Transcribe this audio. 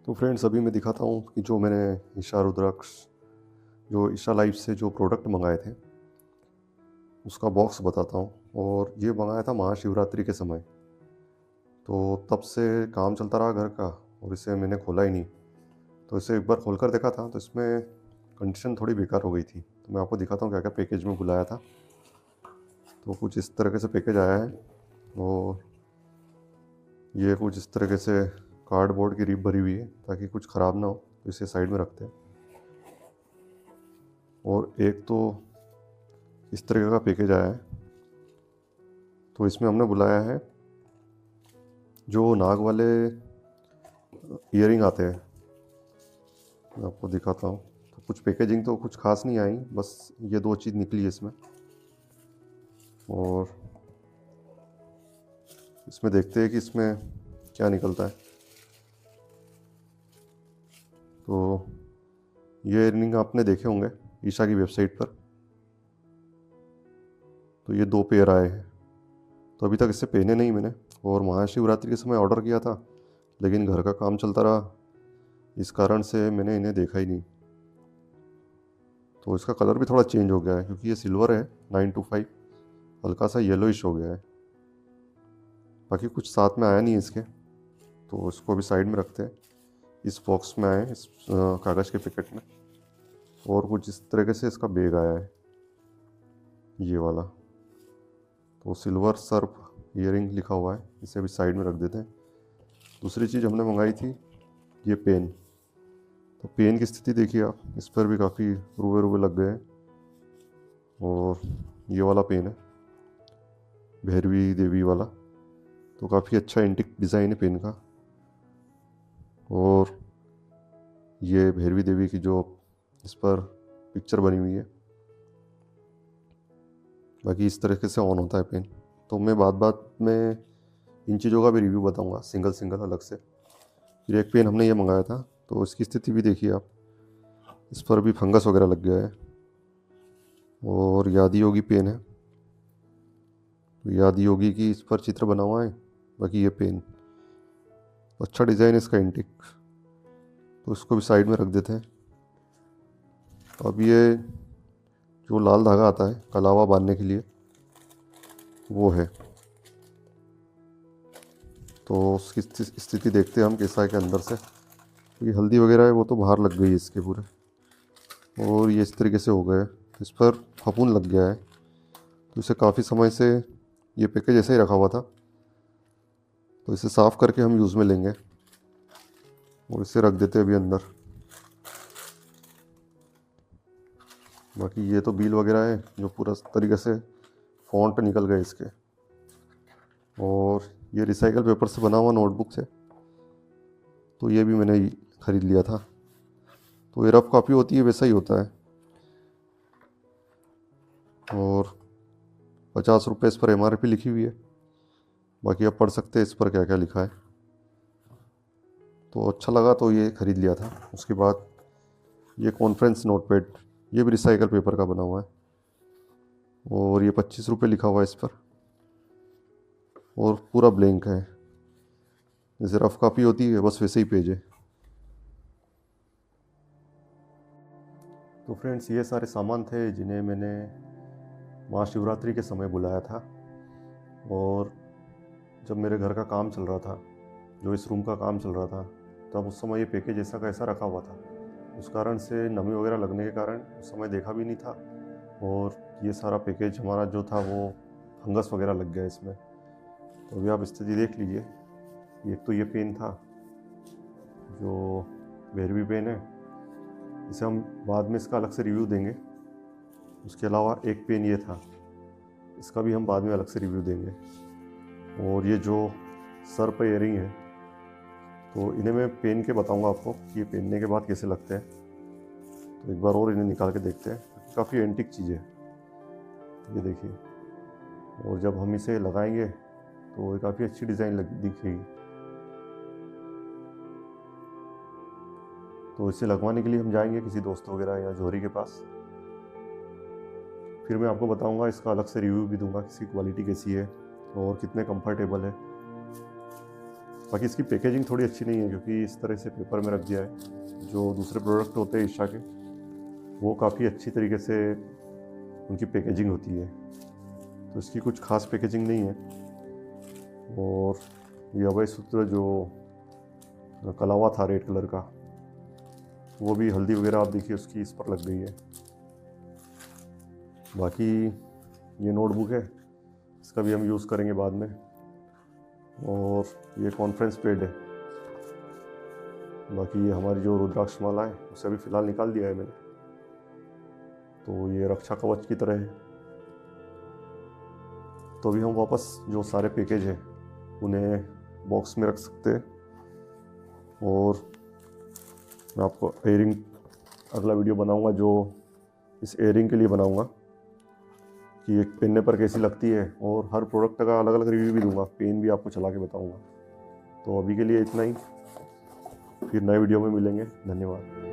तो फ्रेंड्स अभी मैं दिखाता हूँ कि जो मैंने ईशा रुद्राक्ष जो ईशा लाइफ से जो प्रोडक्ट मंगाए थे उसका बॉक्स बताता हूँ। और ये मंगाया था महाशिवरात्रि के समय, तो तब से काम चलता रहा घर का और इसे मैंने खोला ही नहीं। तो इसे एक बार खोल कर देखा था तो इसमें कंडीशन थोड़ी बेकार हो गई थी। तो मैं आपको दिखाता हूँ क्या क्या पैकेज में बुलाया था। तो कुछ इस तरीके से पैकेज आया है और ये कुछ इस तरीके से कार्डबोर्ड की रिप भरी हुई है ताकि कुछ ख़राब ना हो, तो इसे साइड में रखते हैं। और एक तो इस तरीके का पैकेज आया है, तो इसमें हमने बुलाया है जो नाग वाले ईयरिंग आते हैं। मैं आपको दिखाता हूँ। तो कुछ पैकेजिंग तो कुछ खास नहीं आई, बस ये दो चीज़ निकली है इसमें। और इसमें देखते हैं कि इसमें क्या निकलता है। तो ये ईयरिंग आपने देखे होंगे ईशा की वेबसाइट पर। तो ये दो पेयर आए हैं, तो अभी तक इससे पहने नहीं मैंने, और महाशिवरात्रि के समय ऑर्डर किया था लेकिन घर का काम चलता रहा, इस कारण से मैंने इन्हें देखा ही नहीं। तो इसका कलर भी थोड़ा चेंज हो गया है क्योंकि ये सिल्वर है 925, हल्का सा येलोइश हो गया है। बाकी कुछ साथ में आया नहीं है इसके, तो इसको अभी साइड में रखते हैं। इस बॉक्स में आए इस कागज़ के पैकेट में। और कुछ इस तरीके से इसका बैग आया है, ये वाला। तो सिल्वर सर्प ईयरिंग लिखा हुआ है, इसे भी साइड में रख देते हैं। दूसरी चीज़ हमने मंगाई थी ये पेन। तो पेन की स्थिति देखिए आप, इस पर भी काफ़ी रुए रुए लग गए हैं। और ये वाला पेन है भैरवी देवी वाला, तो काफ़ी अच्छा एंटिक डिज़ाइन है पेन का। और ये भैरवी देवी की जो इस पर पिक्चर बनी हुई है। बाकी इस तरीके से ऑन होता है पेन। तो मैं बात बात में इन चीज़ों का भी रिव्यू बताऊंगा सिंगल सिंगल अलग से। फिर एक पेन हमने ये मंगाया था, तो इसकी स्थिति भी देखिए आप, इस पर भी फंगस वगैरह लग गया है। और यादी योगी पेन है, तो यादी योगी की इस पर चित्र बना हुआ है। बाकी ये पेन अच्छा डिज़ाइन है इसका एंटिक, तो इसको भी साइड में रख देते हैं। तो अब ये जो लाल धागा आता है कलावा बांधने के लिए, वो है। तो उसकी स्थिति देखते हैं हम कैसा है के अंदर से। तो ये हल्दी वगैरह है वो तो बाहर लग गई है इसके पूरे, और ये इस तरीके से हो गया है। इस पर फफूंद लग गया है, तो इसे काफ़ी समय से ये पैकेज ऐसे ही रखा हुआ था। तो इसे साफ़ करके हम यूज़ में लेंगे और इसे रख देते हैं अभी अंदर। बाकी ये तो बिल वगैरह है जो पूरा तरीके से फॉन्ट निकल गए इसके। और ये रिसाइकल पेपर से बना हुआ नोटबुक है, तो ये भी मैंने ख़रीद लिया था। तो ये रफ कॉपी होती है वैसा ही होता है। और 50 रुपये इस पर MRP लिखी हुई है। बाकी आप पढ़ सकते हैं इस पर क्या क्या लिखा है। तो अच्छा लगा तो ये ख़रीद लिया था। उसके बाद ये कॉन्फ्रेंस नोटपैड, ये भी रिसाइकल पेपर का बना हुआ है, और ये 25 रुपये लिखा हुआ है इस पर, और पूरा ब्लैंक है, जैसे रफ कॉपी होती है बस वैसे ही पेज है। तो फ्रेंड्स ये सारे सामान थे जिन्हें मैंने महाशिवरात्रि के समय बुलाया था। और जब मेरे घर का काम चल रहा था, जो इस रूम का काम चल रहा था, तब उस समय ये पैकेज ऐसा का ऐसा रखा हुआ था। उस कारण से नमी वगैरह लगने के कारण उस समय देखा भी नहीं था, और ये सारा पैकेज हमारा जो था वो फंगस वगैरह लग गया इसमें। तो अभी आप स्थिति देख लीजिए। एक तो ये पेन था जो भैरवी पेन है, इसे हम बाद में इसका अलग से रिव्यू देंगे। उसके अलावा एक पेन ये था, इसका भी हम बाद में अलग से रिव्यू देंगे। और ये जो सर पर ईयरिंग है, तो इन्हें मैं पहन के बताऊंगा आपको कि ये पहनने के बाद कैसे लगते हैं। तो एक बार और इन्हें निकाल के देखते हैं, काफ़ी एंटिक चीज़ है ये देखिए। और जब हम इसे लगाएंगे तो ये काफ़ी अच्छी डिज़ाइन दिखेगी। तो इसे लगवाने के लिए हम जाएंगे किसी दोस्त वगैरह या जोहरी के पास। फिर मैं आपको बताऊंगा, इसका अलग से रिव्यू भी दूंगा, किसी क्वालिटी कैसी है और कितने कंफर्टेबल है। बाकी इसकी पैकेजिंग थोड़ी अच्छी नहीं है, क्योंकि इस तरह से पेपर में रख दिया है। जो दूसरे प्रोडक्ट होते हैं ईशा के, वो काफ़ी अच्छी तरीके से उनकी पैकेजिंग होती है, तो इसकी कुछ खास पैकेजिंग नहीं है। और ये अभय सूत्र जो कलावा था रेड कलर का, वो भी हल्दी वगैरह आप देखिए उसकी इस पर लग गई है। बाकी ये नोटबुक है, इसका भी हम यूज़ करेंगे बाद में। और ये कॉन्फ्रेंस पैड है। बाकी ये हमारी जो रुद्राक्ष माला है उसे अभी फ़िलहाल निकाल दिया है मैंने, तो ये रक्षा कवच की तरह है। तो अभी हम वापस जो सारे पैकेज हैं उन्हें बॉक्स में रख सकते हैं। और मैं आपको एयरिंग अगला वीडियो बनाऊंगा, जो इस एयरिंग के लिए बनाऊंगा कि एक पहनने पर कैसी लगती है, और हर प्रोडक्ट का अलग अलग रिव्यू भी दूंगा, पेन भी आपको चला के बताऊंगा। तो अभी के लिए इतना ही, फिर नए वीडियो में मिलेंगे। धन्यवाद।